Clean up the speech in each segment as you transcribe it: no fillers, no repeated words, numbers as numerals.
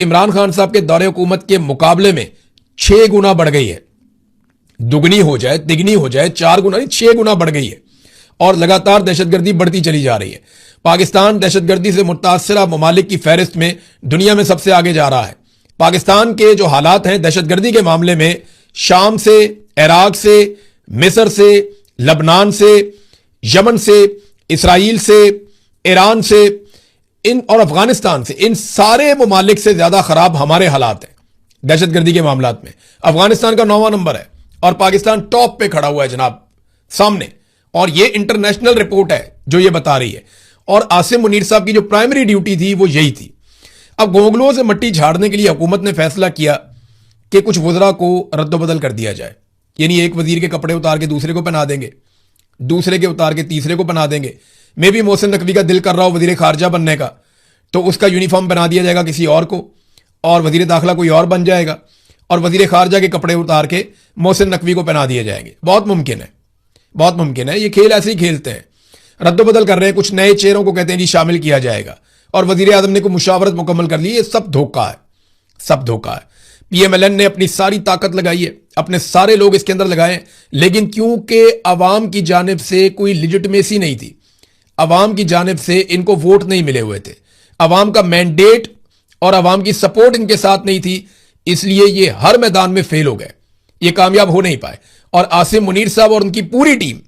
इमरान खान साहब के दौरे हुकूमत के मुकाबले में 6 गुना बढ़ गई है। दुगनी हो जाए, तिगनी हो जाए, 4 गुना नहीं 6 गुना बढ़ गई है और लगातार दहशतगर्दी बढ़ती चली जा रही है। पाकिस्तान दहशतगर्दी से मुतासरा ममालिक की फहरिस्त में दुनिया में सबसे आगे जा रहा है। पाकिस्तान के जो हालात हैं दहशतगर्दी के मामले में, शाम से, इराक से, मिस्र से, लबनान से, यमन से, इसराइल से, ईरान से, इन और अफगानिस्तान से, इन सारे ममालिक से ज्यादा खराब हमारे हालात हैं दहशतगर्दी के मामलात में। अफगानिस्तान का 9वां नंबर है और पाकिस्तान टॉप पे खड़ा हुआ है जनाब सामने। और ये इंटरनेशनल रिपोर्ट है जो ये बता रही है। और आसिम मुनीर साहब की जो प्राइमरी ड्यूटी थी वो यही थी। अब गोगलों से मट्टी झाड़ने के लिए हुकूमत ने फैसला किया कि कुछ वज़रा को रद्दोबदल कर दिया जाए, यानी एक वजीर के कपड़े उतार के दूसरे को पहना देंगे, दूसरे के उतार के तीसरे को पहना देंगे। मे भी मोहसिन नकवी का दिल कर रहा हो वजीर खारजा बनने का, तो उसका यूनिफॉर्म बना दिया जाएगा किसी और को और वजीर दाखिला कोई और बन जाएगा और वजीर खारजा के कपड़े उतार के मोहसिन नकवी को पहना दिए जाएंगे। बहुत मुमकिन है, बहुत मुमकिन है। ये खेल ऐसे ही खेलते हैं, रद्दोबदल कर रहे हैं, कुछ नए चेहरों को कहते हैं जी शामिल किया जाएगा और वजीर आजम ने को मुशावरत मुकम्मल कर ली। ये सब धोखा है, सब धोखा है। PMLN ने अपनी सारी ताकत लगाई है, अपने सारे लोग इसके अंदर लगाए, लेकिन क्योंकि अवाम की जानिब से कोई लिजिटमेसी नहीं थी, अवाम की जानिब से इनको वोट नहीं मिले हुए थे, अवाम का मैंडेट और अवाम की सपोर्ट इनके साथ नहीं थी, इसलिए ये हर मैदान में फेल हो गए, ये कामयाब हो नहीं पाए। और आसिम मुनीर साहब और उनकी पूरी टीम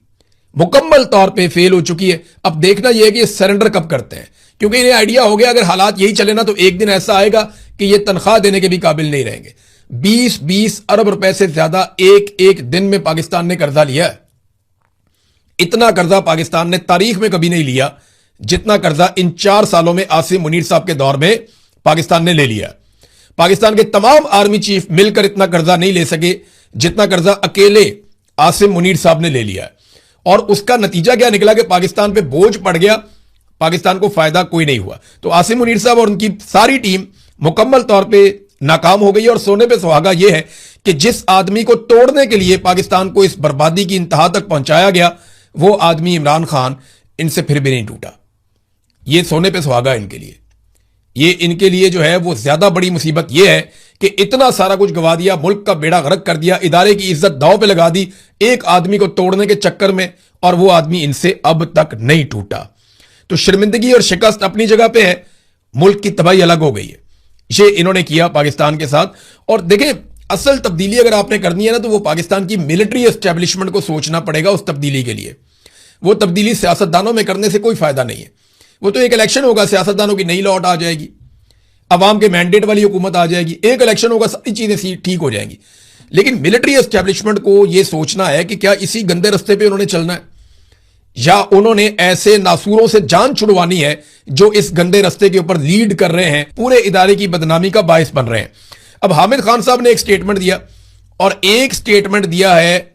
मुकम्मल तौर पे फेल हो चुकी है। अब देखना यह है कि ये सरेंडर कब करते हैं, क्योंकि इन्हें आइडिया हो गया अगर हालात यही चले ना तो एक दिन ऐसा आएगा कि ये तनख्वाह देने के भी काबिल नहीं रहेंगे। 20-20 अरब रुपए से ज्यादा एक एक दिन में पाकिस्तान ने कर्जा लिया है। इतना कर्जा पाकिस्तान ने तारीख में कभी नहीं लिया जितना कर्जा इन 4 सालों में आसिम मुनीर साहब के दौर में पाकिस्तान ने ले लिया। पाकिस्तान के तमाम आर्मी चीफ मिलकर इतना कर्जा नहीं ले सके जितना कर्जा अकेले आसिम मुनीर साहब ने ले लिया है। और उसका नतीजा क्या निकला कि पाकिस्तान पे बोझ पड़ गया, पाकिस्तान को फायदा कोई नहीं हुआ। तो आसिम मुनीर साहब और उनकी सारी टीम मुकम्मल तौर पे नाकाम हो गई। और सोने पे सुहागा यह है कि जिस आदमी को तोड़ने के लिए पाकिस्तान को इस बर्बादी की इंतहा तक पहुंचाया गया, वो आदमी इमरान खान इनसे फिर भी नहीं टूटा। ये सोने पे सुहागा इनके लिए। ये इनके लिए जो है वो ज्यादा बड़ी मुसीबत यह है कि इतना सारा कुछ गवा दिया, मुल्क का बेड़ा गर्क कर दिया, इदारे की इज्जत दांव पे लगा दी एक आदमी को तोड़ने के चक्कर में, और वो आदमी इनसे अब तक नहीं टूटा। तो शर्मिंदगी और शिकस्त अपनी जगह पे है, मुल्क की तबाही अलग हो गई है। ये इन्होंने किया पाकिस्तान के साथ। और देखें, असल तब्दीली अगर आपने करनी है ना तो वो पाकिस्तान की मिलिट्री एस्टेब्लिशमेंट को सोचना पड़ेगा उस तब्दीली के लिए। वो तब्दीली सियासतदानों में करने से कोई फायदा नहीं है। वो तो एक इलेक्शन होगा, सियासतदानों की नई लौट आ जाएगी, अवाम के मैंडेट वाली हुकूमत आ जाएगी, एक इलेक्शन होगा, सारी चीजें ठीक हो जाएंगी। लेकिन मिलिट्री एस्टेब्लिशमेंट को यह सोचना है कि क्या इसी गंदे रस्ते पे उन्होंने चलना है या उन्होंने ऐसे नासूरों से जान छुड़वानी है जो इस गंदे रस्ते के ऊपर लीड कर रहे हैं, पूरे इदारे की बदनामी का बायस बन रहे हैं। अब हामिद खान साहब ने एक स्टेटमेंट दिया और एक स्टेटमेंट दिया है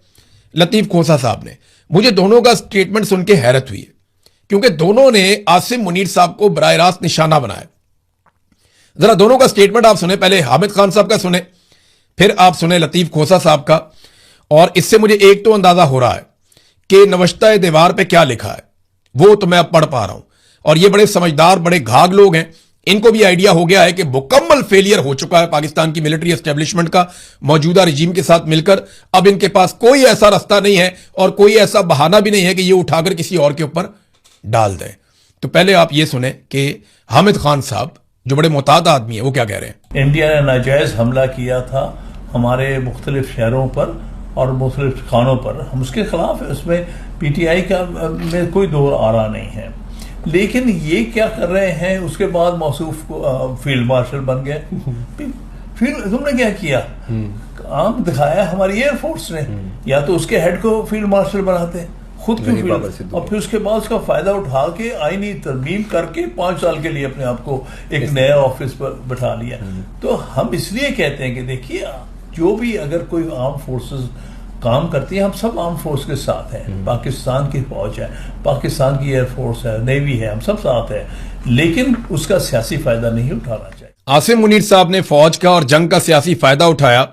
लतीफ खोसा साहब ने। मुझे दोनों का स्टेटमेंट सुन के हैरत हुई है, क्योंकि दोनों ने आसिम मुनीर साहब को बराह रास्त निशाना बनाया। जरा दोनों का स्टेटमेंट आप सुने, पहले हामिद खान साहब का सुने, फिर आप सुने लतीफ खोसा साहब का। और इससे मुझे एक तो अंदाजा हो रहा है कि नवश्ता दीवार पे क्या लिखा है वो तो मैं अब पढ़ पा रहा हूं। और ये बड़े समझदार, बड़े घाघ लोग हैं, इनको भी आइडिया हो गया है कि मुकम्मल फेलियर हो चुका है पाकिस्तान की मिलिट्री एस्टेब्लिशमेंट का मौजूदा रजीम के साथ मिलकर। अब इनके पास कोई ऐसा रास्ता नहीं है और कोई ऐसा बहाना भी नहीं है कि ये उठाकर किसी और के ऊपर डाल दें। तो पहले आप ये सुने कि हामिद खान साहब जो बड़े मोहतात आदमी है वो क्या कह रहे हैं। इंडिया ने नाजायज हमला किया था हमारे मुख्तलिफ शहरों पर और मुख्तलिफ खानों पर, हम उसके खिलाफ है, उसमें PTI का में कोई दो आरा नहीं है। लेकिन ये क्या कर रहे हैं, उसके बाद मौसूफ को फील्ड मार्शल बन गए। फील्ड तुमने क्या किया, काम दिखाया हमारी एयरफोर्स ने, या तो उसके हेड को फील्ड मार्शल बनाते खुद की फील्ड, और फिर उसके बाद उसका फायदा उठा के आईनी तरमीम करके 5 साल के लिए अपने आप को एक नया ऑफिस पर बैठा लिया। तो हम इसलिए कहते हैं कि देखिए, जो भी अगर कोई आर्म फोर्सेस काम करती है, हम सब आर्म फोर्स के साथ हैं। पाकिस्तान की फौज है, पाकिस्तान की एयरफोर्स है, नेवी है, हम सब साथ हैं, लेकिन उसका सियासी फायदा नहीं उठाना चाहिए। आसिम मुनीर साहब ने फौज का और जंग का सियासी फायदा उठाया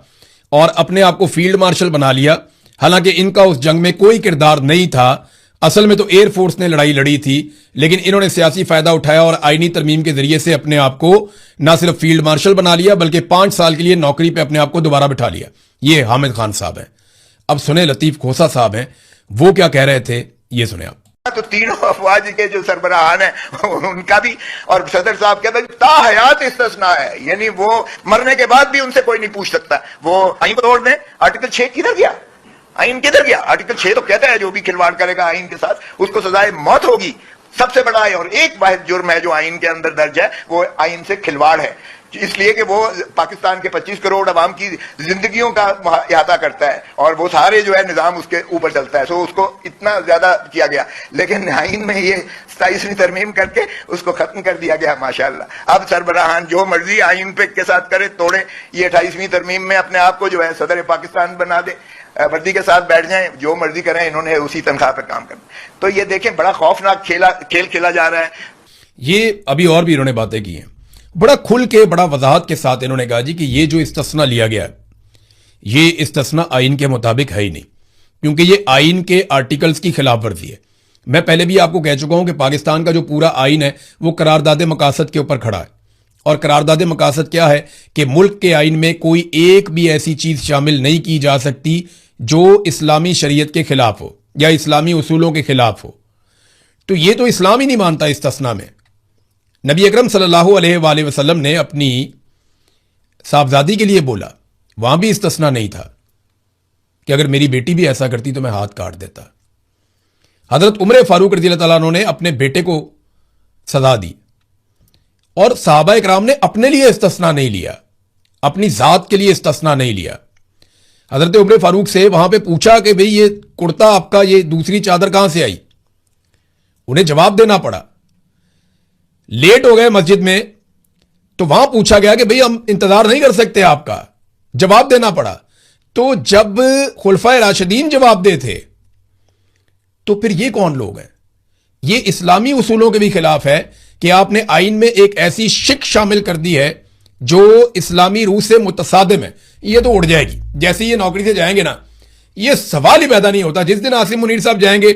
और अपने आप को फील्ड मार्शल बना लिया, हालांकि इनका उस जंग में कोई किरदार नहीं था। असल में तो एयरफोर्स ने लड़ाई लड़ी थी, लेकिन इन्होंने सियासी फायदा उठाया और आईनी तरमीम के जरिए से अपने आप को ना सिर्फ फील्ड मार्शल बना लिया, बल्कि 5 साल के लिए नौकरी पे अपने आप को दोबारा बिठा लिया। ये हामिद खान साहब हैं। अब सुने लतीफ खोसा साहब हैं, वो क्या कह रहे थे, ये सुने आप। तो तीनों अफवाज के जो सरबराहान है उनका भी, और सदर साहब कहते हैं ताहयात इस्तिस्ना है, यानी वो मरने के बाद भी उनसे कोई नहीं पूछ सकता। वो आइन को तोड़ दें, आर्टिकल 6 किधर गया, आइन किधर गया? आर्टिकल 6 तो कहता है जो भी खिलवाड़ करेगा आइन के साथ उसको सजाए मौत होगी। सबसे बड़ा है और एक वाहिद जुर्म है जो आइन के अंदर दर्ज है, वो आइन से खिलवाड़ है, इसलिए कि वो पाकिस्तान के 25 करोड़ अवाम की जिंदगियों का अहाता करता है और वो सारे जो है निजाम उसके ऊपर चलता है। सो उसको इतना ज्यादा किया गया, लेकिन आइन में ये 27वीं तरमीम करके उसको खत्म कर दिया गया माशाल्लाह। अब सरबराहान जो मर्जी आइन पे के साथ करे तोड़े, ये 28वीं तरमीम में अपने आप को जो है सदर पाकिस्तान बना दे, वर्दी के साथ बैठ जाएं, जो मर्जी करें, इन्होंने उसी तनख्वाह पर काम करना। तो ये देखें बड़ा खौफनाक खेल खेला जा रहा है। ये अभी और भी इन्होंने बातें की हैं, बड़ा खुल के बड़ा वजाहत के साथ इन्होंने कहा जी कि ये जो इस्तिस्ना लिया गया है, ये इस्तिस्ना आइन के मुताबिक है ही नहीं, क्योंकि ये आइन के आर्टिकल्स की खिलाफ वर्जी है। मैं पहले भी आपको कह चुका हूं कि पाकिस्तान का जो पूरा आइन है वो करारदाद मकासद के ऊपर खड़ा है, और करारदाद मकासद क्या है कि मुल्क के आइन में कोई एक भी ऐसी चीज शामिल नहीं की जा सकती जो इस्लामी शरीयत के खिलाफ हो या इस्लामी उसूलों के खिलाफ हो। तो ये तो इस्लाम ही नहीं मानता इस्तिस्ना में। नबी अकरम सल्लल्लाहु अलैहि वसल्लम ने अपनी साहबजादी के लिए बोला, वहां भी इस्तिस्ना नहीं था कि अगर मेरी बेटी भी ऐसा करती तो मैं हाथ काट देता। हजरत उमर फारूक रज़ी अल्लाह तआला ने अपने बेटे को सजा दी, और सहाबा इकराम ने अपने लिए इस्तिस्ना नहीं लिया, अपनी जात के लिए इस्तिस्ना नहीं लिया। हजरत उमर फारूक से वहां पे पूछा कि भाई ये कुर्ता आपका, ये दूसरी चादर कहां से आई? उन्हें जवाब देना पड़ा। लेट हो गए मस्जिद में तो वहां पूछा गया कि भाई हम इंतजार नहीं कर सकते आपका, जवाब देना पड़ा। तो जब खुलफाए राशिदीन जवाब दे थे तो फिर ये कौन लोग हैं? ये इस्लामी उसूलों के भी खिलाफ है कि आपने आइन में एक ऐसी शिक शामिल कर दी है जो इस्लामी रूह से मुतसादिम है। ये तो उड़ जाएगी जैसे ये नौकरी से जाएंगे ना, ये सवाल ही पैदा नहीं होता। जिस दिन आसिम मुनीर साहब जाएंगे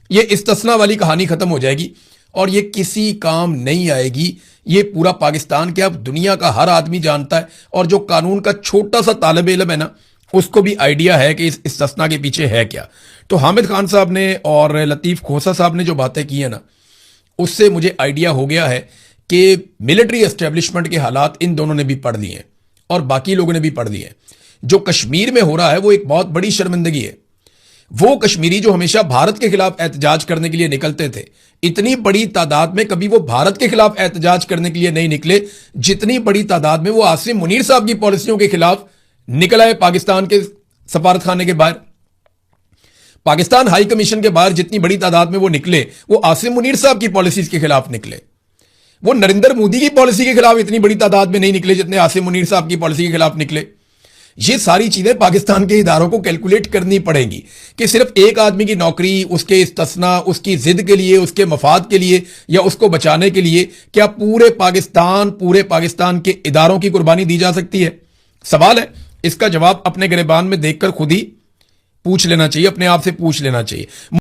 ये इस्तिस्ना वाली कहानी खत्म हो जाएगी और ये किसी काम नहीं आएगी। ये पूरा पाकिस्तान क्या दुनिया का हर आदमी जानता है, और जो कानून का छोटा सा तालिब इल्म है ना, उसको भी आइडिया है कि इस इस्तिस्ना के पीछे है क्या। तो हामिद खान साहब ने और लतीफ खोसा साहब ने जो बातें की है ना, उससे मुझे आइडिया हो गया है कि मिलिट्री एस्टेब्लिशमेंट के हालात इन दोनों ने भी पढ़ लिए हैं और बाकी लोगों ने भी पढ़ लिए हैं। जो कश्मीर में हो रहा है वो एक बहुत बड़ी शर्मिंदगी है। वो कश्मीरी जो हमेशा भारत के खिलाफ एहतजाज करने के लिए निकलते थे, इतनी बड़ी तादाद में कभी वो भारत के खिलाफ एहतजाज करने के लिए नहीं निकले जितनी बड़ी तादाद में वो आसिम मुनीर साहब की पॉलिसियों के खिलाफ निकल आए। पाकिस्तान के सफारत खाने के बाहर, पाकिस्तान हाई कमीशन के बाहर जितनी बड़ी तादाद में वो निकले, वो आसिम मुनीर साहब की पॉलिसीज के खिलाफ निकले। वो नरेंद्र मोदी की पॉलिसी के खिलाफ इतनी बड़ी तादाद में नहीं निकले जितने आसिम मुनीर साहब की पॉलिसी के खिलाफ निकले। ये सारी चीजें पाकिस्तान के इदारों को कैलकुलेट करनी पड़ेंगी कि सिर्फ एक आदमी की नौकरी, उसके इस्तिस्ना, उसकी जिद के लिए, उसके मफाद के लिए या उसको बचाने के लिए क्या पूरे पाकिस्तान के इदारों की कुर्बानी दी जा सकती है? सवाल है, इसका जवाब अपने गिरबान में देखकर खुद ही पूछ लेना चाहिए, अपने आप से पूछ लेना चाहिए।